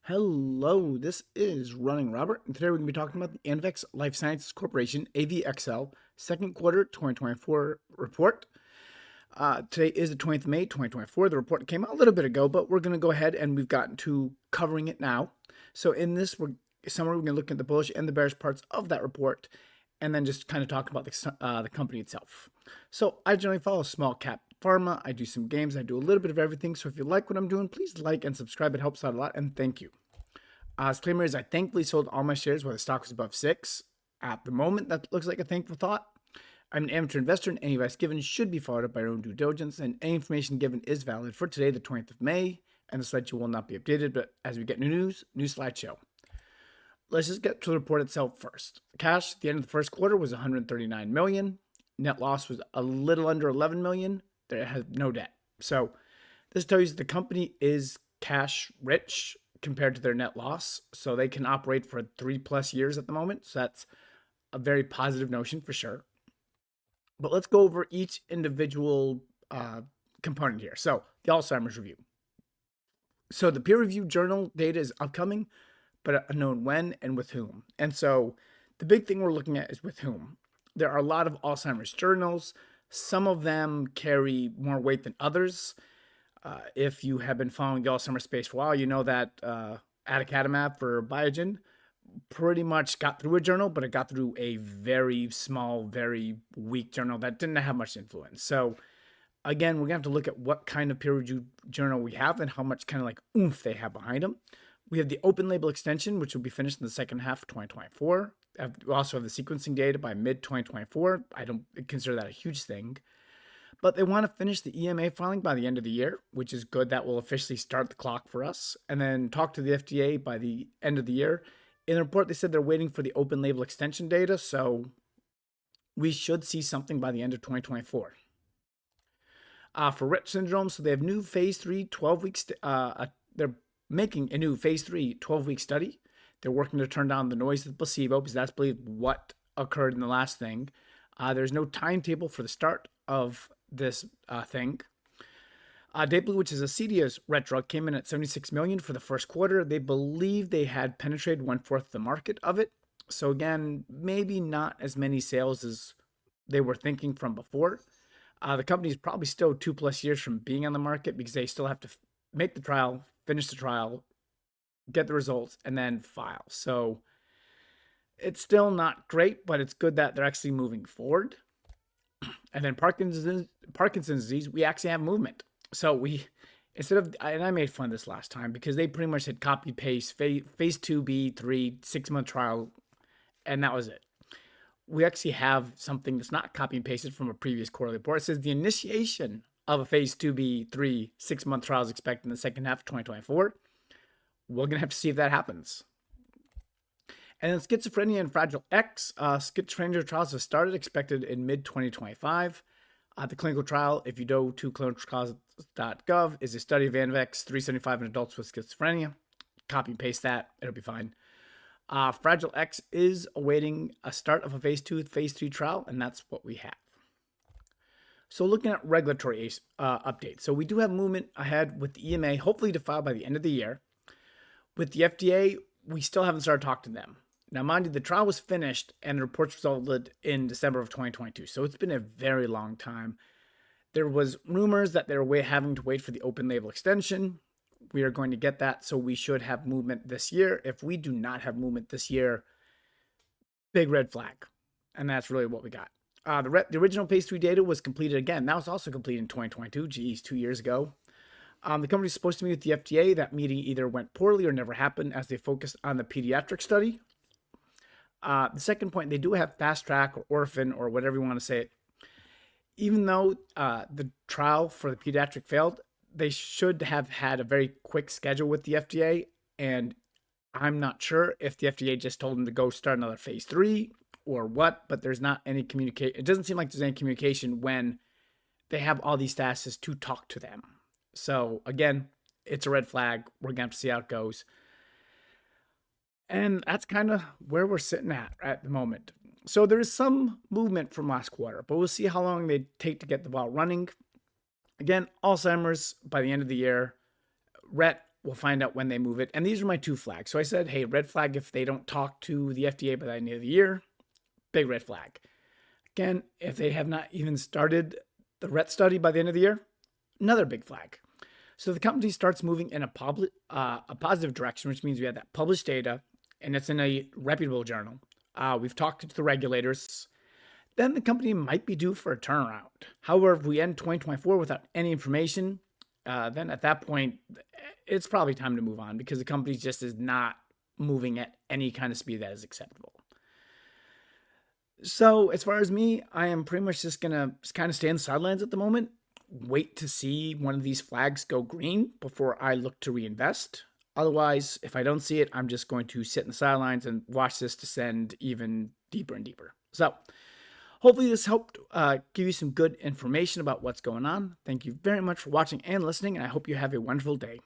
Hello, this is Running Robert, and today we're going to be talking about the Anavex Life Sciences Corporation, AVXL, second quarter 2024 report. Today is the 20th of May, 2024. The report came out a little bit ago, but we're going to go ahead and we've gotten to covering it now. So in this summary, we're going to look at the bullish and the bearish parts of that report, and then just kind of talk about the company itself. So I generally follow small cap pharma. I do some games. I do a little bit of everything. So if you like what I'm doing, please like and subscribe. It helps out a lot, and thank you. Disclaimer is I thankfully sold all my shares while the stock was above 6. At the moment, that looks like a thankful thought. I'm an amateur investor, and any advice given should be followed up by your own due diligence, and any information given is valid for today, the 20th of May, and the slideshow will not be updated, but as we get new slideshow. Let's just get to the report itself first. Cash at the end of the first quarter was $139 million. Net loss was a little under $11 million. There has no debt. So this tells you the company is cash rich compared to their net loss. So they can operate for 3+ years at the moment. So that's a very positive notion for sure. But let's go over each individual component here. So the Alzheimer's review. So the peer-reviewed journal data is upcoming, but unknown when and with whom. And so the big thing we're looking at is with whom. There are a lot of Alzheimer's journals. Some of them carry more weight than others. If you have been following the Alzheimer's space for a while, you know that aducanumab for Biogen pretty much got through a journal, but it got through a very small, very weak journal that didn't have much influence. So again, we're going to have to look at what kind of peer-reviewed journal we have and how much kind of like oomph they have behind them. We have the open label extension, which will be finished in the second half of 2024. We also have the sequencing data by mid-2024. I don't consider that a huge thing. But they want to finish the EMA filing by the end of the year, which is good. That will officially start the clock for us. And then talk to the FDA by the end of the year. In the report, they said they're waiting for the open label extension data. So we should see something by the end of 2024. For Rett syndrome, so they have new phase 3 12-week they're making a new phase 3 12-week study. They're working to turn down the noise of the placebo because that's believed what occurred in the last thing. There's no timetable for the start of this thing. Daybue, which is a CDS Rett drug, came in at $76 million for the first quarter. They believe they had penetrated 1/4 of the market of it. So again, maybe not as many sales as they were thinking from before. The company is probably still 2+ years from being on the market because they still have to make the trial, finish the trial, get the results, and then file. So it's still not great, but it's good that they're actually moving forward. And then Parkinson's disease, we actually have movement. So instead of, and I made fun of this last time because they pretty much had copy paste phase 2b/3 6-month trial, and that was it. We actually have something that's not copy and pasted from a previous quarterly report. It says the initiation of a phase 2b/3 6-month trial is expected in the second half of 2024. We're going to have to see if that happens. And then schizophrenia and Fragile X. Schizophrenia trials have started, expected in mid-2025. The clinical trial, if you go to clinicaltrials.gov, is a study of Anavex 375 in adults with schizophrenia. Copy and paste that. It'll be fine. Fragile X is awaiting a start of a phase 2, phase 3 trial, and that's what we have. So looking at regulatory updates. So we do have movement ahead with the EMA, hopefully to file by the end of the year. With the FDA, we still haven't started talking to them. Now, mind you, the trial was finished and the reports resulted in December of 2022. So it's been a very long time. There was rumors that they were having to wait for the open label extension. We are going to get that, so we should have movement this year. If we do not have movement this year, big red flag. And that's really what we got. The original phase 3 data was completed again. That was also completed in 2022. Geez, 2 years ago. The company is supposed to meet with the FDA. That meeting either went poorly or never happened as they focused on the pediatric study. The second point, they do have fast track or orphan or whatever you want to say it. Even though the trial for the pediatric failed, they should have had a very quick schedule with the FDA. And I'm not sure if the FDA just told them to go start another phase 3 or what, but there's not any communication. It doesn't seem like there's any communication when they have all these statuses to talk to them. So again, it's a red flag. We're going to have to see how it goes. And that's kind of where we're sitting at the moment. So there is some movement from last quarter, but we'll see how long they take to get the ball running. Again, Alzheimer's by the end of the year. Rett, we'll find out when they move it. And these are my 2 flags. So I said, hey, red flag if they don't talk to the FDA by the end of the year. Big red flag. Again, if they have not even started the Rett study by the end of the year, another big flag. So the company starts moving in a positive direction, which means we have that published data, and it's in a reputable journal. We've talked to the regulators. Then the company might be due for a turnaround. However, if we end 2024 without any information, then at that point, it's probably time to move on because the company just is not moving at any kind of speed that is acceptable. So as far as me, I am pretty much just going to kind of stay on the sidelines at the moment, wait to see one of these flags go green before I look to reinvest. Otherwise, if I don't see it, I'm just going to sit in the sidelines and watch this descend even deeper and deeper. So hopefully this helped give you some good information about what's going on. Thank you very much for watching and listening, and I hope you have a wonderful day.